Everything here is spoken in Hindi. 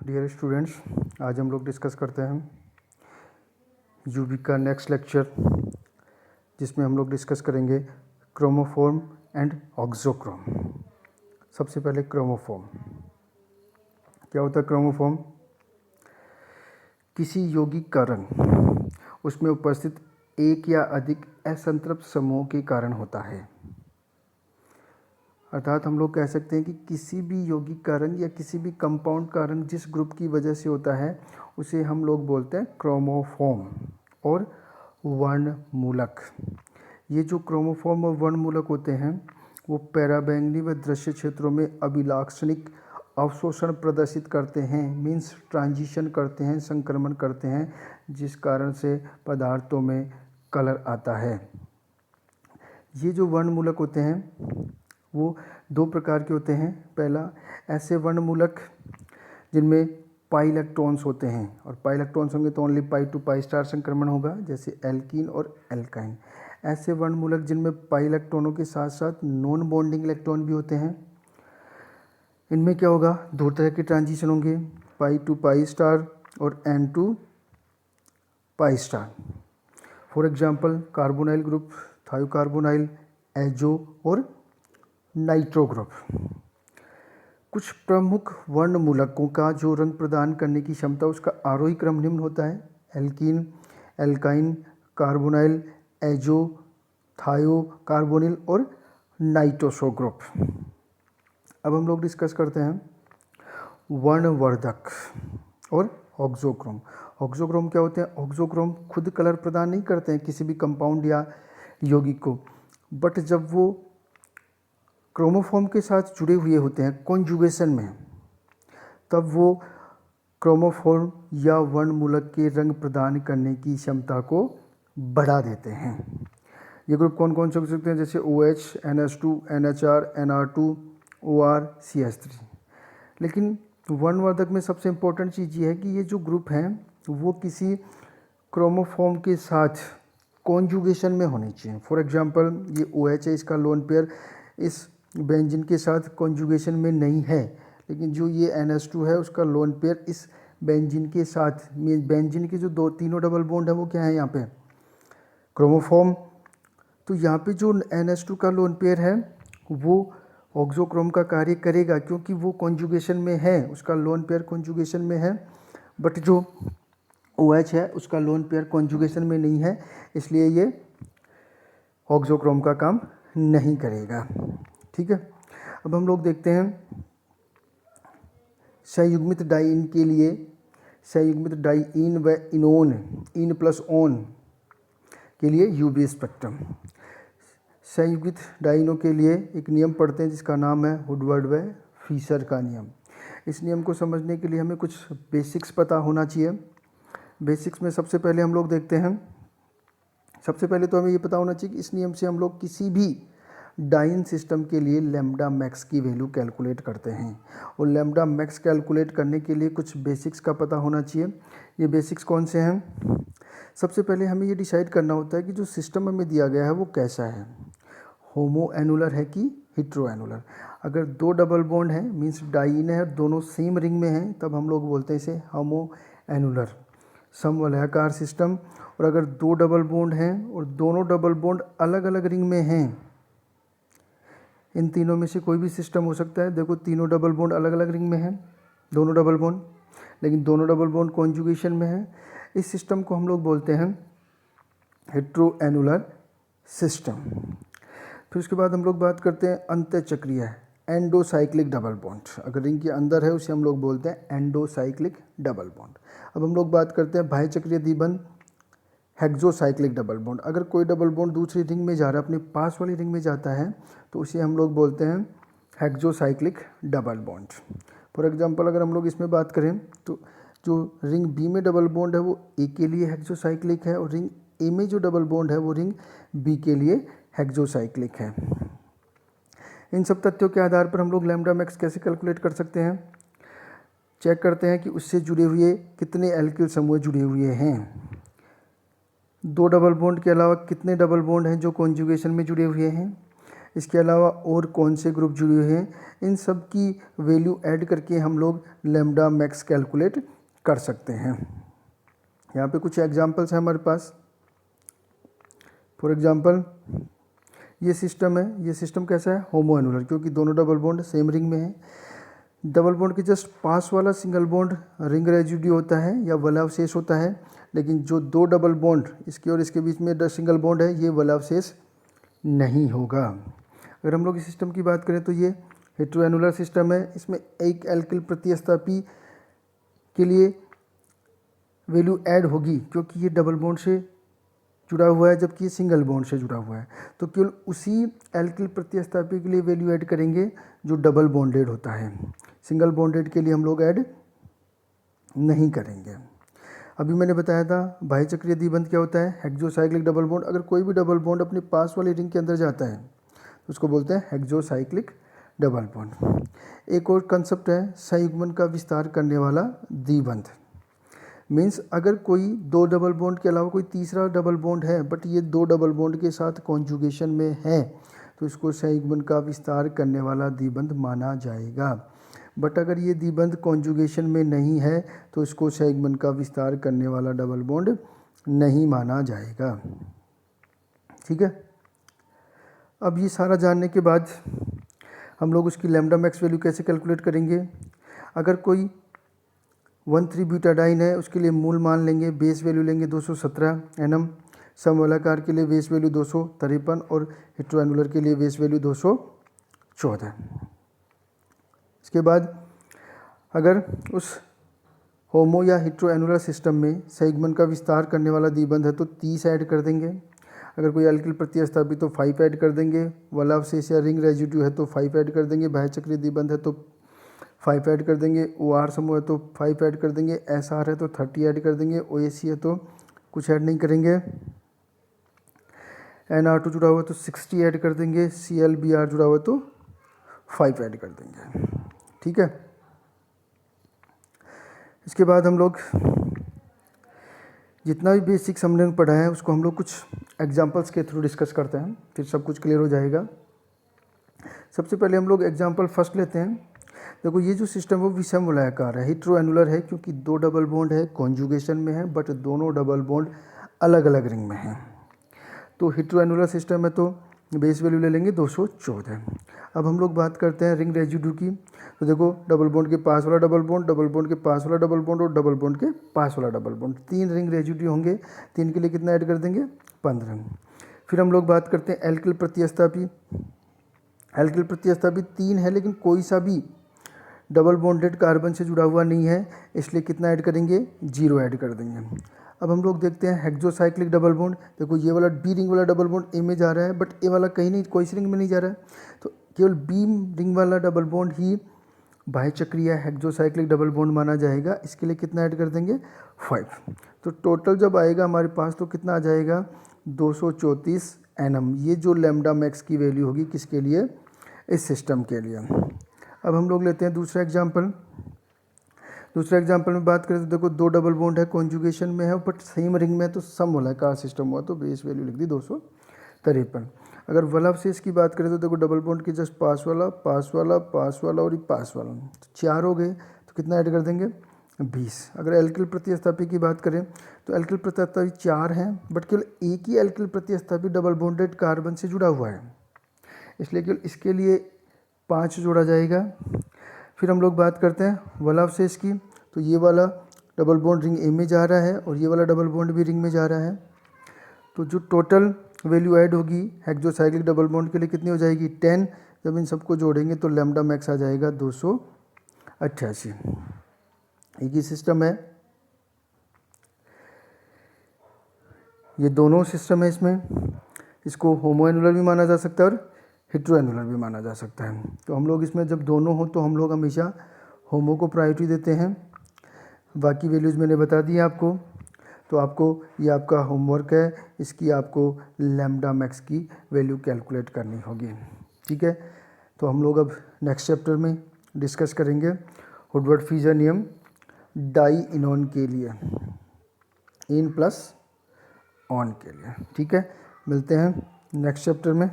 डियर स्टूडेंट्स, आज हम लोग डिस्कस करते हैं यूवी का नेक्स्ट लेक्चर, जिसमें हम लोग डिस्कस करेंगे क्रोमोफोर्म एंड ऑक्सोक्रोम। सबसे पहले क्रोमोफोर्म क्या होता है? क्रोमोफोर्म किसी यौगिक का रंग उसमें उपस्थित एक या अधिक असंतृप्त समूह के कारण होता है। अर्थात हम लोग कह सकते हैं कि किसी भी यौगिक का रंग या किसी भी कंपाउंड का रंग जिस ग्रुप की वजह से होता है उसे हम लोग बोलते हैं क्रोमोफोर्म और वर्णमूलक। ये जो क्रोमोफोर्म और वर्णमूलक होते हैं वो पराबैंगनी व दृश्य क्षेत्रों में अभिलाक्षणिक अवशोषण प्रदर्शित करते हैं, मीन्स ट्रांजिशन करते हैं, संक्रमण करते हैं, जिस कारण से पदार्थों में कलर आता है। ये जो वर्णमूलक होते हैं वो दो प्रकार के होते हैं। पहला, ऐसे वर्णमूलक जिनमें पाई इलेक्ट्रॉन्स होते हैं, और पाई इलेक्ट्रॉन्स होंगे तो only pi to pi star संक्रमण होगा, जैसे एल्कीन और एल्काइन। ऐसे वर्णमूलक जिनमें पाई इलेक्ट्रॉनों के साथ साथ नॉन बॉन्डिंग इलेक्ट्रॉन भी होते हैं, इनमें क्या होगा? दो तरह के ट्रांजिशन होंगे, पाई टू पाई स्टार और n to pi star. For example carbonyl group, thiocarbonyl, azo और नाइट्रो ग्रुप। कुछ प्रमुख वर्णमूलकों का जो रंग प्रदान करने की क्षमता, उसका आरोही क्रम निम्न होता है: एल्कीन, एल्काइन, कार्बोनाइल, एजो, थायो कार्बोनिल और नाइट्रोसो ग्रुप। अब हम लोग डिस्कस करते हैं वर्णवर्धक और ऑक्सोक्रोम। ऑक्सोक्रोम क्या होते हैं? ऑक्सोक्रोम खुद कलर प्रदान नहीं करते हैं किसी भी कंपाउंड या यौगिक को, बट जब वो क्रोमोफोर्म के साथ जुड़े हुए होते हैं कॉन्जुगेशन में, तब वो क्रोमोफोर्म या वर्णमूलक के रंग प्रदान करने की क्षमता को बढ़ा देते हैं। ये ग्रुप कौन कौन से हो सकते हैं? जैसे OH, NH2, NHR, NR2, OR, CH3। लेकिन वर्णवर्धक में सबसे इम्पोर्टेंट चीज़ ये है कि ये जो ग्रुप हैं वो किसी क्रोमोफोर्म के साथ कॉन्जुगेशन में होने चाहिए। फॉर एग्जांपल ये OH है, इसका लोन पेयर इस बेंजीन के साथ कॉन्जुगेशन में नहीं है, लेकिन जो ये NH2 है उसका लोन पेयर इस बेंजीन के साथ, बेंजीन के जो तीनों डबल बॉन्ड है वो क्या है यहाँ पे? क्रोमोफोर्म। तो यहाँ पे जो NH2 का लोन पेयर है वो ऑक्सोक्रोम का कार्य करेगा, क्योंकि वो कॉन्जुगेशन में है, उसका लोन पेयर कॉन्जुगेशन में है, बट जो OH है उसका लोन पेयर कॉन्जुगेशन में नहीं है, इसलिए ये ऑक्सोक्रोम का काम नहीं करेगा। ठीक है, अब हम लोग देखते हैं संयुग्मित डाइइन के लिए, संयुग्मित डाइइन व इनोन, इन प्लस ओन के लिए यूवी स्पेक्ट्रम। संयुग्मित डाइनों के लिए एक नियम पढ़ते हैं जिसका नाम है वुडवर्ड व फिशर का नियम। इस नियम को समझने के लिए हमें कुछ बेसिक्स पता होना चाहिए। बेसिक्स में सबसे पहले हम लोग देखते हैं, सबसे पहले तो हमें ये पता होना चाहिए कि इस नियम से हम लोग किसी भी डाइन सिस्टम के लिए लैम्ब्डा मैक्स की वैल्यू कैलकुलेट करते हैं, और लैम्ब्डा मैक्स कैलकुलेट करने के लिए कुछ बेसिक्स का पता होना चाहिए। ये बेसिक्स कौन से हैं? सबसे पहले हमें ये डिसाइड करना होता है कि जो सिस्टम हमें दिया गया है वो कैसा है, होमो एनुलर है कि हेट्रो एनुलर। अगर दो डबल बॉन्ड है, मीन्स डाइन है, दोनों सेम रिंग में हैं, तब हम लोग बोलते हैं इसे होमो एनुलर समवलयाकार सिस्टम। और अगर दो डबल बॉन्ड हैं और दोनों डबल बॉन्ड अलग अलग रिंग में हैं, इन तीनों में से कोई भी सिस्टम हो सकता है। देखो, तीनों डबल बॉन्ड अलग अलग रिंग में हैं, दोनों डबल बॉन्ड, लेकिन दोनों डबल बॉन्ड कॉन्जुगेशन में है। इस सिस्टम को हम लोग बोलते हैं हेट्रो एनुलर सिस्टम। फिर उसके बाद हम लोग बात करते हैं अंतःचक्रीय एंडोसाइक्लिक डबल बॉन्ड। अगर रिंग के अंदर है उसे हम लोग बोलते हैं एंडोसाइक्लिक डबल बॉन्ड। अब हम लोग बात करते हैं बाह्यचक्रीय द्विबंध हेक्सोसाइक्लिक डबल बॉन्ड। अगर कोई डबल बॉन्ड दूसरी रिंग में जा रहा है, अपने पास वाली रिंग में जाता है, तो उसे हम लोग बोलते हैं हेक्सोसाइक्लिक डबल बॉन्ड। फॉर एग्जांपल अगर हम लोग इसमें बात करें तो जो रिंग बी में डबल बॉन्ड है वो ए के लिए हेक्सोसाइक्लिक है, और रिंग ए में जो डबल बॉन्ड है वो रिंग बी के लिए हेक्सोसाइक्लिक है। इन सब तथ्यों के आधार पर हम लोग लैम्ब्डा मैक्स कैसे कैलकुलेट कर सकते हैं? चेक करते हैं कि उससे जुड़े हुए कितने एल्किल समूह जुड़े हुए हैं। दो डबल बॉन्ड के अलावा कितने डबल बॉन्ड हैं जो कॉन्जुगेशन में जुड़े हुए हैं? इसके अलावा और कौन से ग्रुप जुड़े हुए हैं, इन सब की वैल्यू ऐड करके हम लोग लैम्डा मैक्स कैलकुलेट कर सकते हैं। यहाँ पे कुछ एग्जांपल्स हैं हमारे पास। फॉर एग्जांपल ये सिस्टम है, ये सिस्टम कैसा है, होमो एनुलर, क्योंकि दोनों डबल बॉन्ड सेम रिंग में है। डबल बॉन्ड के जस्ट पास वाला सिंगल बॉन्ड रिंग रेजिड्यू होता है या वलावशेष होता है, लेकिन जो दो डबल बॉन्ड इसके और इसके बीच में सिंगल बॉन्ड है, ये वलावशेष नहीं होगा। अगर हम लोग इस सिस्टम की बात करें तो ये हेटेरोएनुलर सिस्टम है। इसमें एक एल्किल प्रतिस्थापी के लिए वैल्यू ऐड होगी क्योंकि ये डबल बॉन्ड से जुड़ा हुआ है, जबकि ये सिंगल बॉन्ड से जुड़ा हुआ है। तो केवल उसी एल्किल प्रतिस्थापी के लिए वैल्यू ऐड करेंगे जो डबल बॉन्डेड होता है। सिंगल बॉन्डेड के लिए हम लोग ऐड नहीं करेंगे। अभी मैंने बताया था बाह्य चक्रीय द्विबंध क्या होता है, हेक्सोसाइक्लिक डबल बॉन्ड। अगर कोई भी डबल बॉन्ड अपने पास वाली रिंग के अंदर जाता है तो उसको बोलते हैं हेक्सोसाइक्लिक डबल बॉन्ड। एक और कंसेप्ट है संयुग्मन का विस्तार करने वाला द्विबंध। मीन्स अगर कोई दो डबल बॉन्ड के अलावा कोई तीसरा डबल बॉन्ड है बट ये दो डबल बॉन्ड के साथ कॉन्जुगेशन में है तो इसको संयुग्मन का विस्तार करने वाला द्विबंध माना जाएगा। बट अगर ये द्विबंध कॉन्जुगेशन में नहीं है तो इसको संयुग्मन का विस्तार करने वाला डबल बॉन्ड नहीं माना जाएगा। ठीक है, अब ये सारा जानने के बाद हम लोग उसकी लैम्डा मैक्स वैल्यू कैसे कैलकुलेट करेंगे। अगर कोई 1,3-ब्यूटाडाइन है उसके लिए मूल मान लेंगे, बेस वैल्यू लेंगे 217 nm, समवलयाकार के लिए बेस वैल्यू 253 और हेटेरोएनुलर के लिए बेस वैल्यू 214। इसके बाद अगर उस होमो या हेटेरोएनुलर सिस्टम में संयुग्मन का विस्तार करने वाला द्विबंध है तो 30 ऐड कर देंगे। अगर कोई एल्किल प्रतिस्थापी तो 5 ऐड कर देंगे। वलावशेष या रिंग रेजिड्यू है तो 5 ऐड कर देंगे। बाह्य चक्रीय द्विबंध है तो 5 ऐड कर देंगे। OR समूह है तो 5 ऐड कर देंगे। SR है तो 30 ऐड कर देंगे। OAC है तो कुछ ऐड नहीं करेंगे। NR2 जुड़ा हुआ तो 60 ऐड कर देंगे। CLBR जुड़ा हुआ तो 5 ऐड कर देंगे। ठीक है, इसके बाद हम लोग जितना भी बेसिक्स हमने पढ़ा है उसको हम लोग कुछ एग्जांपल्स के थ्रू डिस्कस करते हैं, फिर सब कुछ क्लियर हो जाएगा। सबसे पहले हम लोग एग्जांपल फर्स्ट लेते हैं। देखो ये जो सिस्टम है वो विषम वलयाकार है, हेटेरोएनुलर है क्योंकि दो डबल बॉन्ड है, कॉन्जुगेशन में है, बट दोनों डबल बॉन्ड अलग अलग रिंग में हैं। तो हेटेरोएनुलर सिस्टम है तो बेस वैल्यू ले लेंगे 214। अब हम लोग बात करते हैं रिंग रेजिड्यू की। तो देखो डबल बॉन्ड के पास वाला डबल बॉन्ड, डबल बॉन्ड के पास वाला डबल बॉन्ड और डबल बॉन्ड के पास वाला डबल बॉन्ड, 3 रिंग रेजिड्यू होंगे। 3 के लिए कितना ऐड कर देंगे, 15। फिर हम लोग बात करते हैं एल्किल प्रतिस्थापी। एल्किल प्रतिस्थापी 3 है लेकिन कोई सा भी डबल बॉन्डेड कार्बन से जुड़ा हुआ नहीं है, इसलिए कितना ऐड करेंगे, 0 ऐड कर देंगे। अब हम लोग देखते हैं हेक्सोसाइक्लिक डबल बॉन्ड। देखो ये वाला बी रिंग वाला डबल बॉन्ड ए में जा रहा है बट ए वाला कहीं नहीं, कोई सी रिंग में नहीं जा रहा है, तो केवल बी रिंग वाला डबल बॉन्ड ही बाह्य चक्रीय हेक्सोसाइक्लिक डबल बॉन्ड माना जाएगा। इसके लिए कितना ऐड कर देंगे, 5। तो टोटल जब आएगा हमारे पास तो कितना आ जाएगा, 234 nm। ये जो लैम्डा मैक्स की वैल्यू होगी किसके लिए, इस सिस्टम के लिए। अब हम लोग लेते हैं दूसरा एग्जाम्पल। दूसरा एग्जाम्पल में बात करें तो देखो दो डबल बॉन्ड है, कॉन्जुगेशन में है बट सेम रिंग में है, तो समवलयाकार सिस्टम हुआ तो बेस वैल्यू लिख दी 253। अगर वलावशेष की बात करें तो देखो डबल बॉन्ड के जस्ट पास वाला, पास वाला, पास वाला और ये पास वाला, तो 4 हो गए, तो कितना ऐड कर देंगे, 20। अगर एल्किल प्रतिस्थापी की बात करें तो एल्किल प्रतिस्थापी 4 हैं बट केवल एक ही एल्किल प्रतिस्थापी डबल बॉन्डेड कार्बन से जुड़ा हुआ है, इसलिए केवल इसके लिए 5 जोड़ा जाएगा। फिर हम लोग बात करते हैं वलावशेष की। तो ये वाला डबल बॉन्ड रिंग ए में जा रहा है और ये वाला डबल बॉन्ड भी रिंग में जा रहा है, तो जो टोटल वैल्यू ऐड होगी हेक्सोसाइक्लिक डबल बॉन्ड के लिए कितनी हो जाएगी, 10। जब इन सबको जोड़ेंगे तो लैम्डा मैक्स आ जाएगा 288। एक ही सिस्टम है, ये दोनों सिस्टम है इसमें। इसको होमोएनुलर भी माना जा सकता है और हेटेरोएनुलर भी माना जा सकता है। तो हम लोग इसमें जब दोनों हो तो हम लोग हमेशा होमो को प्रायोरिटी देते हैं। बाकी वैल्यूज़ मैंने बता दी आपको, तो आपको ये आपका होमवर्क है, इसकी आपको लैम्डा मैक्स की वैल्यू कैलकुलेट करनी होगी। ठीक है, तो हम लोग अब नेक्स्ट चैप्टर में डिस्कस करेंगे हुडवर्ड फ्रीज़र नियम डाई इनोन के लिए, इन प्लस ऑन के लिए। ठीक है, मिलते हैं नेक्स्ट चैप्टर में।